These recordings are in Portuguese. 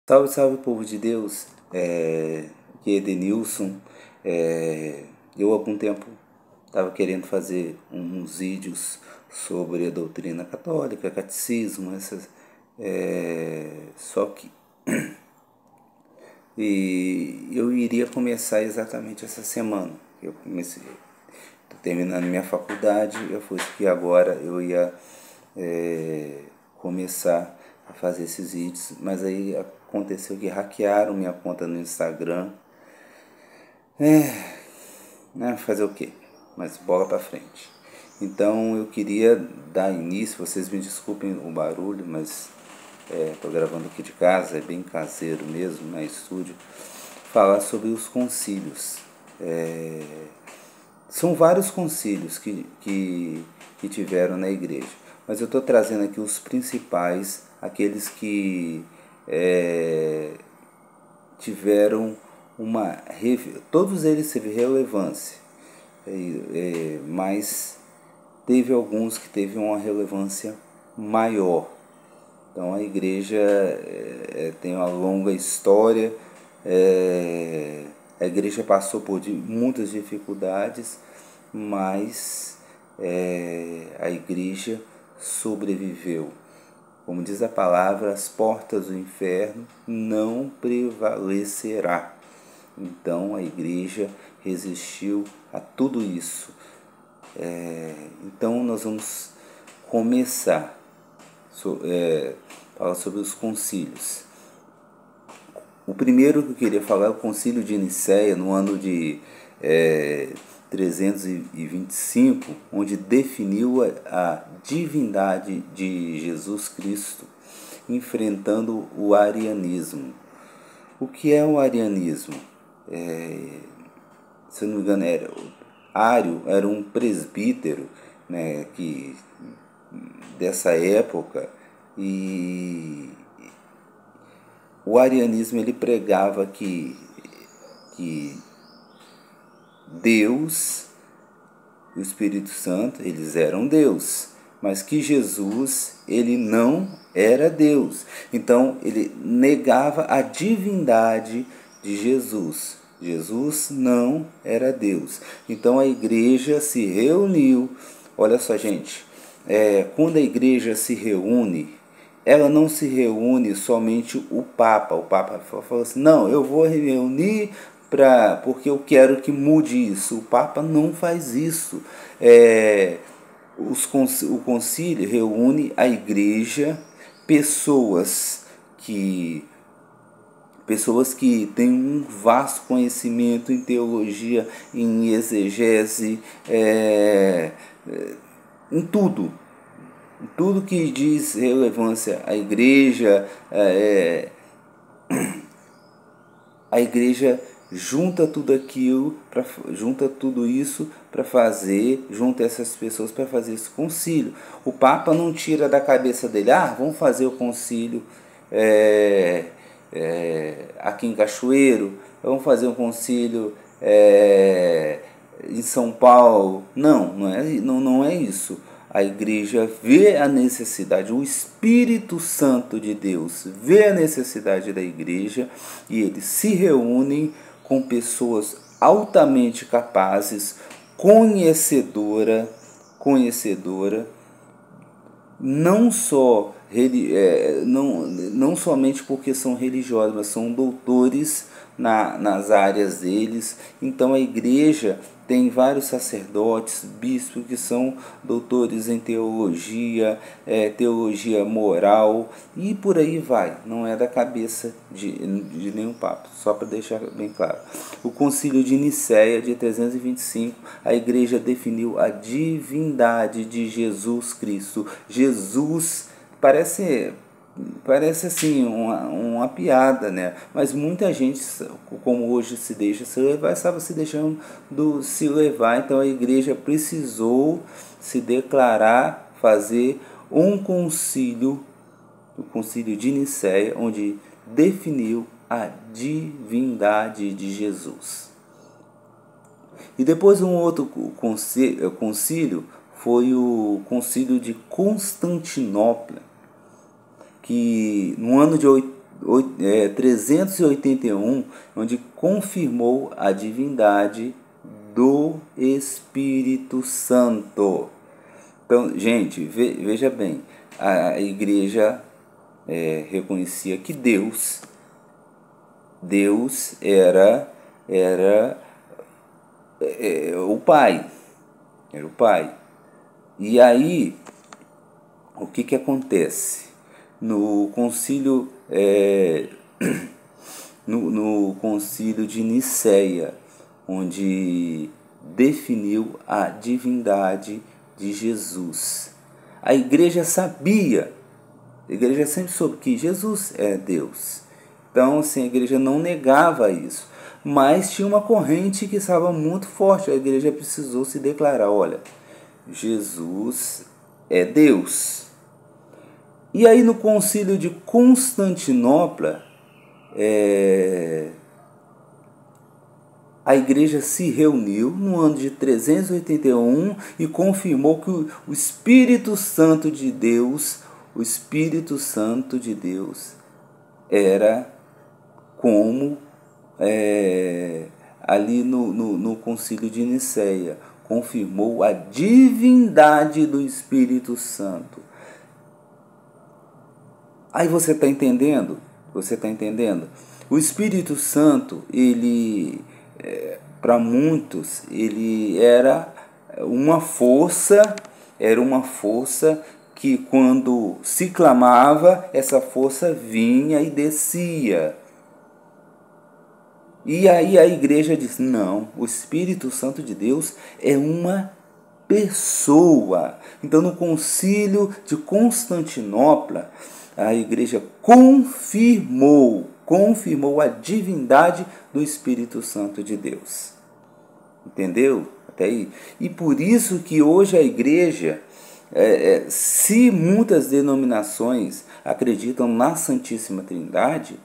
Salve, salve, povo de Deus. Aqui é Edenilson. Eu há algum tempo estava querendo fazer uns vídeos sobre a doutrina católica, catecismo, só que eu iria começar exatamente essa semana. Eu comecei, tô terminando minha faculdade, eu fosse que agora eu ia começar a fazer esses vídeos, mas aí aconteceu que hackearam minha conta no Instagram. Né? Fazer o quê? Mas bola pra frente. Então eu queria dar início, vocês me desculpem o barulho, mas tô gravando aqui de casa, é bem caseiro mesmo, na estúdio, falar sobre os concílios. São vários concílios que tiveram na igreja, mas eu estou trazendo aqui os principais, aqueles que tiveram uma. Todos eles teve relevância, mas teve alguns que teve uma relevância maior. Então a igreja tem uma longa história, a igreja passou por muitas dificuldades, mas a igreja sobreviveu. Como diz a palavra, as portas do inferno não prevalecerá. Então a igreja resistiu a tudo isso. Então nós vamos começar a falar sobre os concílios. O primeiro que eu queria falar é o concílio de Nicéia, no ano de 325, onde definiu a divindade de Jesus Cristo, enfrentando o arianismo. O que é o arianismo? Se eu não me engano, Ário era um presbítero, né, dessa época, e o arianismo ele pregava que Deus e o Espírito Santo eles eram Deus, mas que Jesus ele não era Deus. Então ele negava a divindade de Jesus. Jesus não era Deus. Então a igreja se reuniu. Olha só, gente, quando a igreja se reúne, ela não se reúne somente o Papa. O Papa falou assim: não, eu vou reunir porque eu quero que mude isso. O Papa não faz isso. O concílio reúne a igreja, pessoas que têm um vasto conhecimento em teologia, em exegese, em tudo. Tudo que diz relevância à igreja, a igreja junta tudo isso para fazer, junta essas pessoas para fazer esse concílio. O Papa não tira da cabeça dele, vamos fazer o concílio aqui em Cachoeiro, vamos fazer um concílio em São Paulo. Não é isso. A igreja vê a necessidade, o Espírito Santo de Deus vê a necessidade da igreja e eles se reúnem com pessoas altamente capazes, conhecedora, não somente porque são religiosos, mas são doutores nas áreas deles. Então a igreja tem vários sacerdotes, bispos que são doutores em teologia, teologia moral e por aí vai. Não é da cabeça de nenhum papa, só para deixar bem claro. O concílio de Nicéia de 325, a igreja definiu a divindade de Jesus Cristo. Jesus parece assim uma piada, né? Mas muita gente, como hoje se deixa se levar, estava se deixando se levar. Então a igreja precisou se declarar, fazer um concílio, o concílio de Nicéia, onde definiu a divindade de Jesus. E depois um outro concílio foi o concílio de Constantinopla, que no ano 381, onde confirmou a divindade do Espírito Santo. Então, gente, veja bem, a igreja reconhecia que Deus era o Pai. Era o Pai. E aí, o que acontece? No concílio, no concílio de Nicéia, onde definiu a divindade de Jesus. A igreja sabia, a igreja sempre soube que Jesus é Deus. Então, assim, a igreja não negava isso. Mas tinha uma corrente que estava muito forte. A igreja precisou se declarar, olha, Jesus é Deus. E aí no concílio de Constantinopla, a igreja se reuniu no ano de 381 e confirmou que o Espírito Santo de Deus, era como ali no concílio de Nicéia, confirmou a divindade do Espírito Santo. Aí você está entendendo? Você está entendendo? O Espírito Santo, ele, para muitos, ele era uma força que quando se clamava, essa força vinha e descia. E aí a igreja diz, não, o Espírito Santo de Deus é uma pessoa. Então no concílio de Constantinopla, a igreja confirmou a divindade do Espírito Santo de Deus. Entendeu? Até aí. E por isso que hoje a igreja, se muitas denominações acreditam na Santíssima Trindade,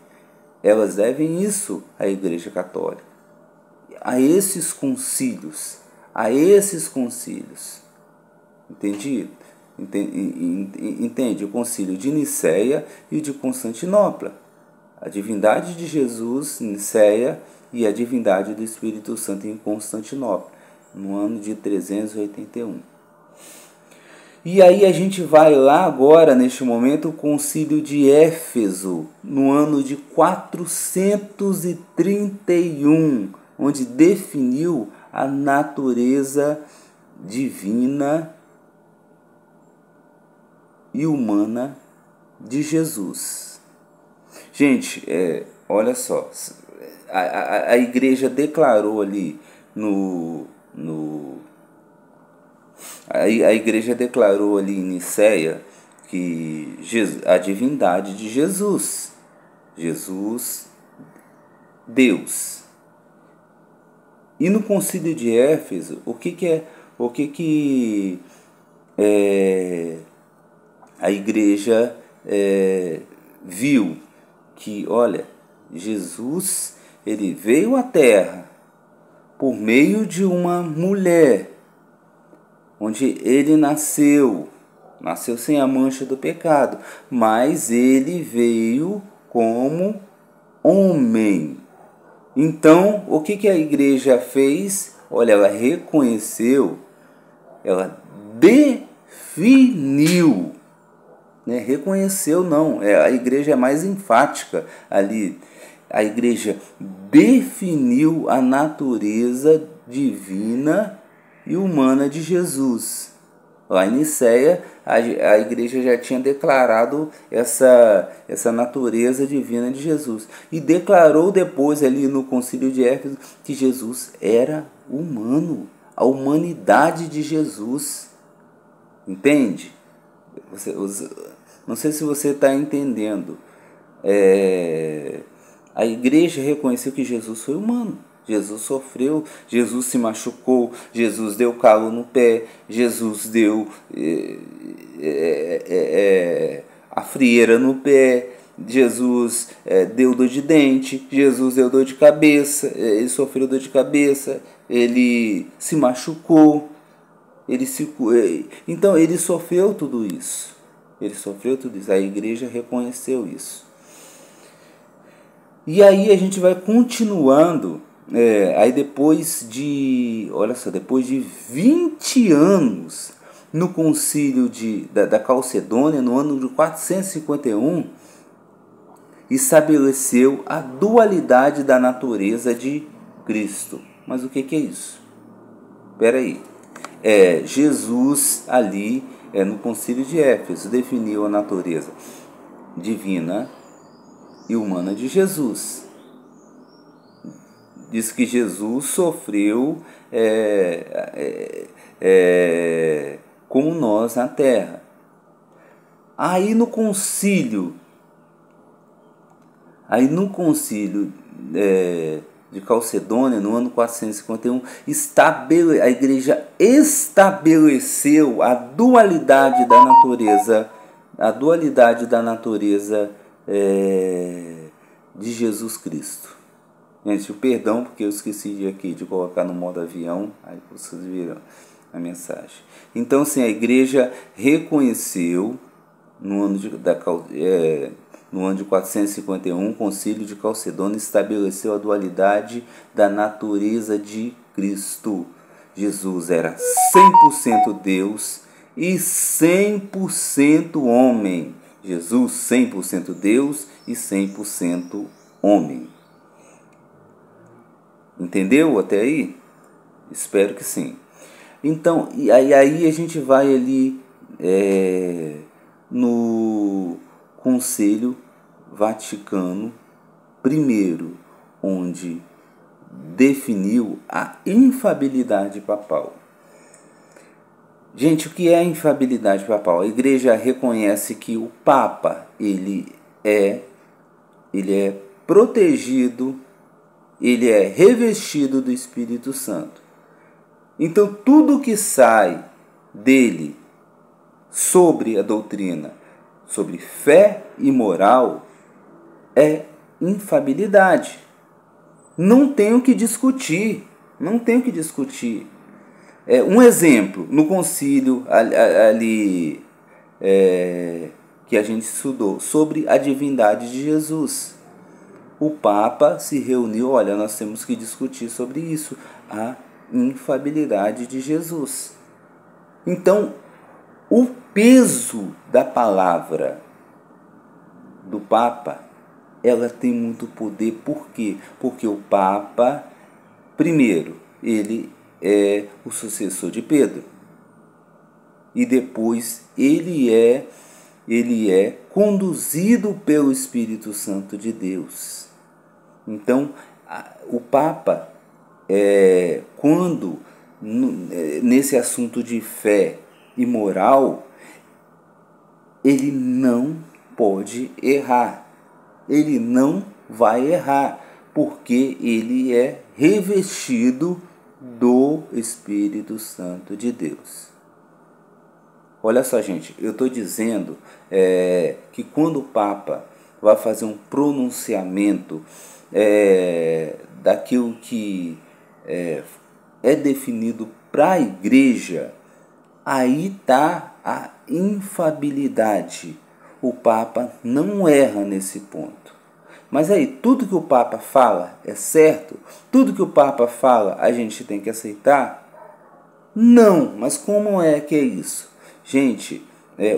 elas devem isso à Igreja Católica, a esses concílios. Entendi? Entende? O concílio de Nicéia e o de Constantinopla. A divindade de Jesus em Nicéia e a divindade do Espírito Santo em Constantinopla, no ano de 381. E aí a gente vai lá agora, neste momento, o concílio de Éfeso, no ano de 431, onde definiu a natureza divina e humana de Jesus. Gente, olha só, a igreja declarou ali a igreja declarou ali em Nicéia que a divindade de Jesus, Deus. E no concílio de Éfeso, a igreja viu que, olha, Jesus, ele veio à Terra por meio de uma mulher, onde ele nasceu sem a mancha do pecado, mas ele veio como homem. Então, o que a igreja fez? Olha, ela reconheceu, ela definiu, né? Reconheceu não, a igreja é mais enfática ali. A igreja definiu a natureza divina e humana de Jesus. Lá em Nicéia, a igreja já tinha declarado essa natureza divina de Jesus. E declarou depois, ali no concílio de Éfeso, que Jesus era humano. A humanidade de Jesus. Entende? Não sei se você está entendendo. A igreja reconheceu que Jesus foi humano. Jesus sofreu, Jesus se machucou, Jesus deu calo no pé, Jesus deu a frieira no pé, Jesus deu dor de dente, Jesus deu dor de cabeça, ele sofreu dor de cabeça, ele se machucou, então ele sofreu tudo isso. A igreja reconheceu isso. E aí a gente vai continuando, aí depois de 20 anos no concílio da Calcedônia, no ano de 451, estabeleceu a dualidade da natureza de Cristo. Mas o que é isso? Espera aí. Jesus ali, no concílio de Éfeso, definiu a natureza divina e humana de Jesus. Diz que Jesus sofreu como nós na terra. Aí no concílio de Calcedônia, no ano 451, a igreja estabeleceu a dualidade da natureza de Jesus Cristo. Gente, perdão porque eu esqueci de colocar no modo avião, aí vocês viram a mensagem. Então, sim, a igreja reconheceu no ano de 451, o concílio de Calcedônia estabeleceu a dualidade da natureza de Cristo. Jesus era 100% Deus e 100% homem. Jesus 100% Deus e 100% homem. Entendeu até aí? Espero que sim. Então, e aí a gente vai ali no Conselho Vaticano I, onde definiu a infabilidade papal. Gente, o que é a infabilidade papal? A igreja reconhece que o Papa ele é protegido, ele é revestido do Espírito Santo. Então, tudo que sai dele sobre a doutrina, sobre fé e moral, é infabilidade. Não tem o que discutir. Um exemplo, no concílio ali que a gente estudou, sobre a divindade de Jesus. O Papa se reuniu, olha, nós temos que discutir sobre isso, a infabilidade de Jesus. Então, o peso da palavra do Papa, ela tem muito poder. Por quê? Porque o Papa, primeiro, ele é o sucessor de Pedro. E depois ele é conduzido pelo Espírito Santo de Deus. Então, o Papa, quando nesse assunto de fé e moral, ele não pode errar. Ele não vai errar, porque ele é revestido do Espírito Santo de Deus. Olha só, gente, eu estou dizendo que quando o Papa vai fazer um pronunciamento daquilo que é definido para a igreja, aí está a infabilidade. O Papa não erra nesse ponto. Mas aí, tudo que o Papa fala é certo? Tudo que o Papa fala a gente tem que aceitar? Não, mas como é que é isso? Gente,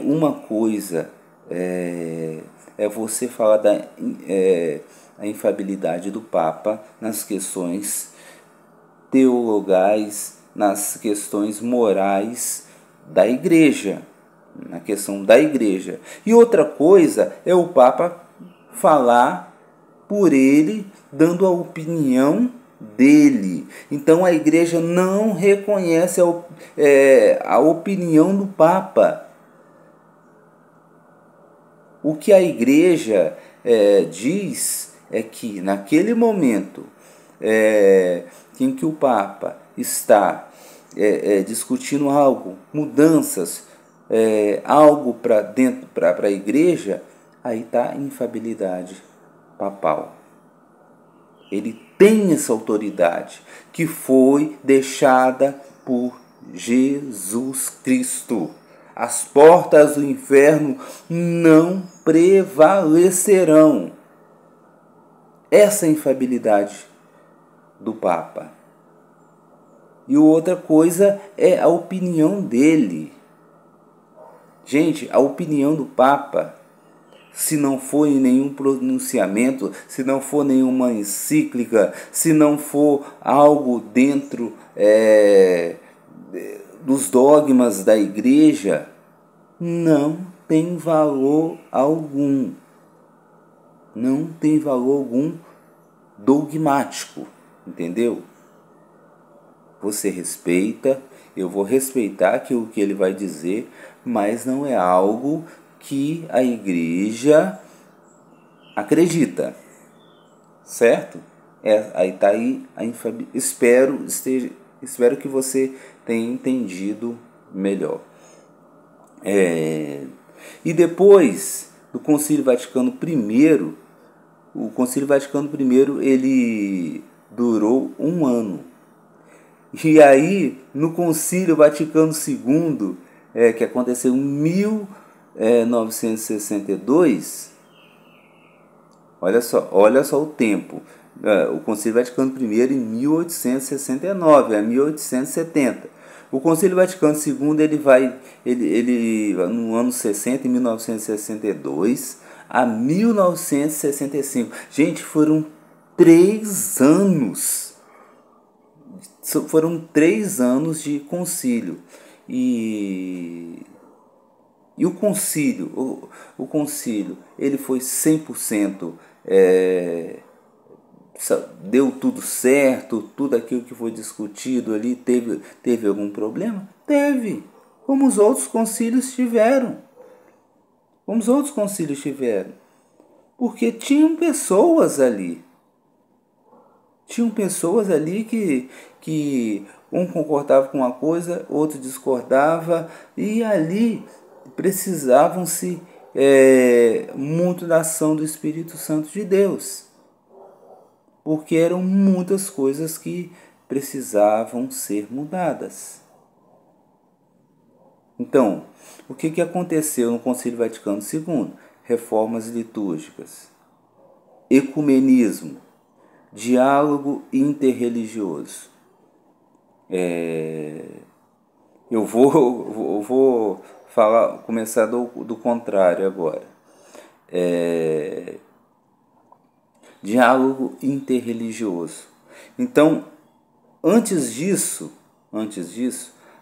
uma coisa é você falar da a infabilidade do Papa nas questões teologais, nas questões morais da igreja, na questão da igreja. E outra coisa é o Papa falar por ele, dando a opinião dele. Então a igreja não reconhece a opinião do Papa. O que a igreja diz é que naquele momento em que o Papa está discutindo algo, mudanças, algo para a igreja, aí está a infabilidade papal. Ele tem essa autoridade que foi deixada por Jesus Cristo. As portas do inferno não prevalecerão. essa infalibilidade do Papa. E outra coisa é a opinião dele. Gente, a opinião do Papa, se não for em nenhum pronunciamento, se não for nenhuma encíclica, se não for algo dentro dos dogmas da igreja, não tem valor algum. Não tem valor algum dogmático, entendeu? Você respeita, eu vou respeitar aquilo que ele vai dizer, mas não é algo que a igreja acredita, certo? Aí tá aí espero que você tenha entendido melhor. E depois do Concílio Vaticano I, o Concílio Vaticano I ele durou 1 ano. E aí, no Concílio Vaticano II, que aconteceu em 1962, olha só o tempo. O Concílio Vaticano I em 1869 a 1870. O Concílio Vaticano II ele no ano 60, em 1962 a 1965. Gente, foram 3 anos. Foram 3 anos de concílio. E o concílio, o concílio, ele foi 100%, deu tudo certo, tudo aquilo que foi discutido ali, teve algum problema? Teve, como os outros concílios tiveram. Porque tinham pessoas ali. Que um concordava com uma coisa, outro discordava, e ali precisavam-se muito da ação do Espírito Santo de Deus, porque eram muitas coisas que precisavam ser mudadas. Então, o que aconteceu no Concílio Vaticano II? Reformas litúrgicas, ecumenismo, diálogo interreligioso. Eu vou começar do contrário agora. Diálogo interreligioso. Então, antes disso,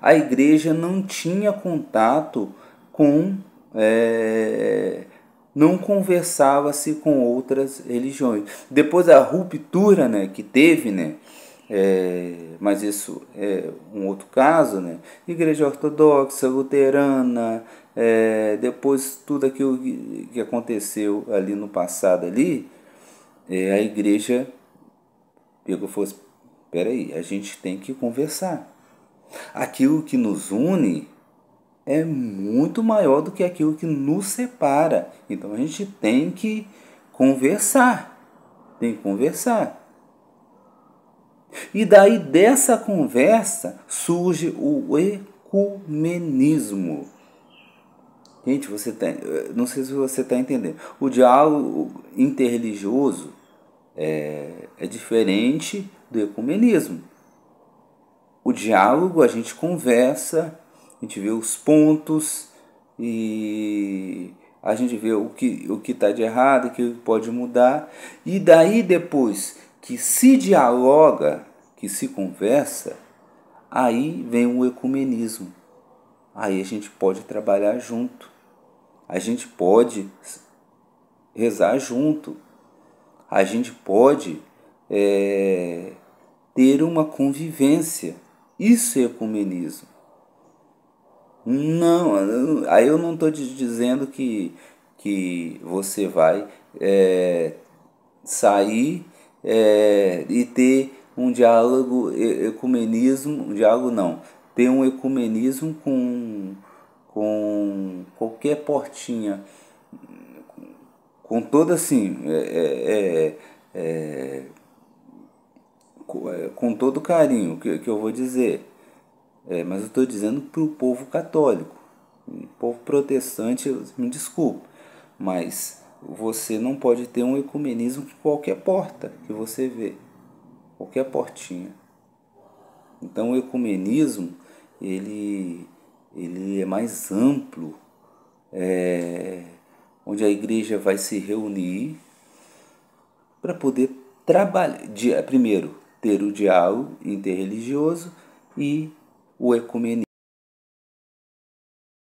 a igreja não tinha contato com, não conversava-se com outras religiões. Depois da ruptura, né, que teve, né, mas isso é um outro caso, né, igreja ortodoxa, luterana, depois tudo aquilo que aconteceu ali no passado ali, a igreja pegou e falou assim, peraí, a gente tem que conversar. Aquilo que nos une é muito maior do que aquilo que nos separa. Então a gente tem que conversar. E daí dessa conversa surge o ecumenismo. Gente, não sei se você está entendendo. O diálogo interreligioso é diferente do ecumenismo. O diálogo, a gente conversa, a gente vê os pontos e a gente vê o que está de errado, o que pode mudar. E daí depois que se dialoga, que se conversa, aí vem o ecumenismo. Aí a gente pode trabalhar junto. A gente pode rezar junto. A gente pode ter uma convivência. Isso é ecumenismo. Não, aí eu não estou dizendo que você vai sair e ter um diálogo, ecumenismo, diálogo não, ter um ecumenismo com qualquer portinha, com toda assim, com todo carinho que eu vou dizer, mas eu estou dizendo para o povo católico. O povo protestante, me desculpe, mas você não pode ter um ecumenismo com qualquer porta que você vê, qualquer portinha. Então o ecumenismo ele é mais amplo, onde a igreja vai se reunir para poder trabalhar, primeiro ter o diálogo interreligioso e o ecumenismo.